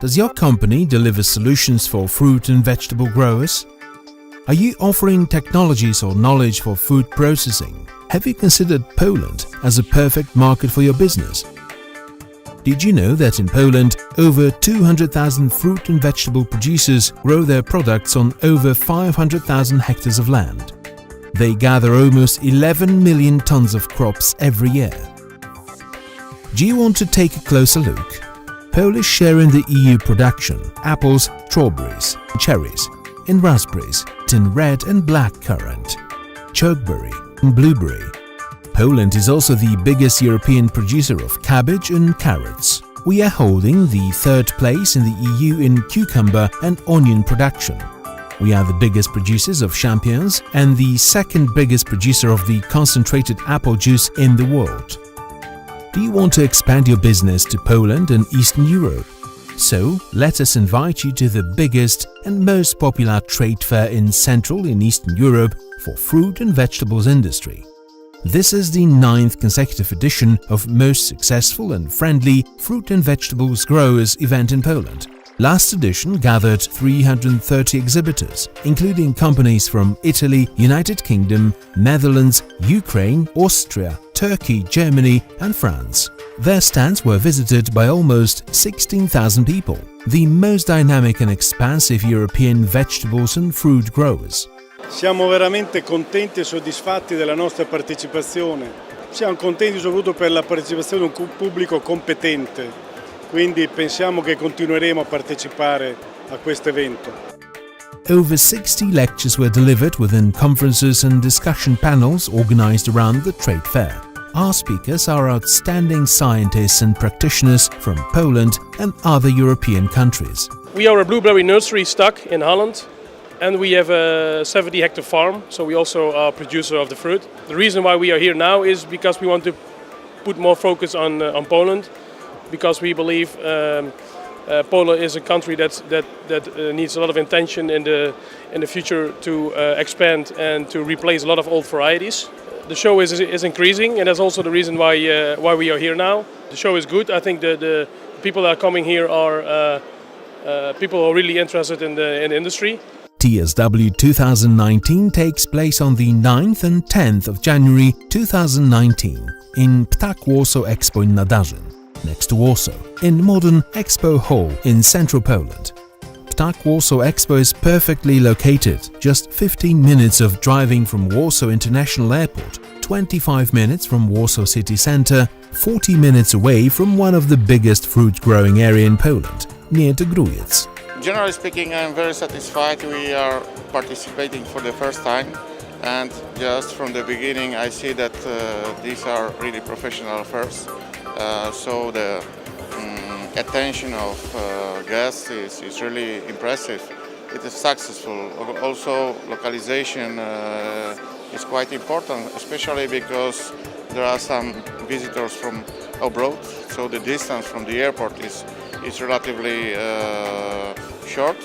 Does your company deliver solutions for fruit and vegetable growers? Are you offering technologies or knowledge for food processing? Have you considered Poland as a perfect market for your business? Did you know that in Poland, over 200,000 fruit and vegetable producers grow their products on over 500,000 hectares of land? They gather almost 11 million tons of crops every year. Do you want to take a closer look? Polish share in the EU production: apples, strawberries, cherries, in raspberries, in red and black currant, chokeberry and blueberry. Poland is also the biggest European producer of cabbage and carrots. We are holding the third place in the EU in cucumber and onion production. We are the biggest producers of champignons and the second biggest producer of the concentrated apple juice in the world. Do you want to expand your business to Poland and Eastern Europe? So, let us invite you to the biggest and most popular trade fair in Central and Eastern Europe for fruit and vegetables industry. This is the 9th consecutive edition of most successful and friendly fruit and vegetables growers event in Poland. Last edition gathered 330 exhibitors, including companies from Italy, United Kingdom, Netherlands, Ukraine, Austria, Turkey, Germany and France. Their stands were visited by almost 16,000 people, the most dynamic and expansive European vegetables and fruit growers. Siamo veramente contenti e soddisfatti della nostra partecipazione. Siamo contenti soprattutto per la partecipazione di un pubblico competente, quindi pensiamo che continueremo a partecipare a questo evento. Over 60 lectures were delivered within conferences and discussion panels organized around the trade fair. Our speakers are outstanding scientists and practitioners from Poland and other European countries. We are a blueberry nursery stock in Holland, and we have a 70-hectare farm, so we also are a producer of the fruit. The reason why we are here now is because we want to put more focus on Poland, because we believe Poland is a country that needs a lot of attention in the future to expand and to replace a lot of old varieties. The show is increasing, and that's also the reason why we are here now. The show is good. I think the people that are coming here are people who are really interested in the industry. TSW 2019 takes place on the 9th and 10th of January 2019 in Ptak Warsaw Expo in Nadarzyn, next to Warsaw, in modern Expo Hall in central Poland. Ptak Warsaw Expo is perfectly located, just 15 minutes of driving from Warsaw International Airport, 25 minutes from Warsaw City Centre, 40 minutes away from one of the biggest fruit-growing area in Poland, near to Grójec. Generally speaking, I'm very satisfied. We are participating for the first time, and just from the beginning I see that these are really professional affairs. So the attention of guests is really impressive. It is successful. Also, localization is quite important, especially because there are some visitors from abroad. So the distance from the airport is relatively short.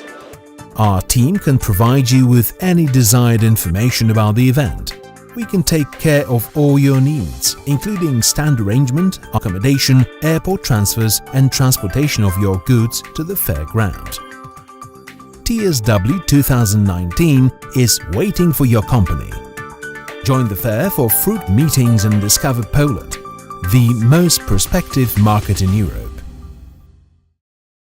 Our team can provide you with any desired information about the event. We can take care of all your needs, including stand arrangement, accommodation, airport transfers and transportation of your goods to the fairground. TSW 2019 is waiting for your company. Join the fair for fruit meetings and discover Poland, the most prospective market in Europe.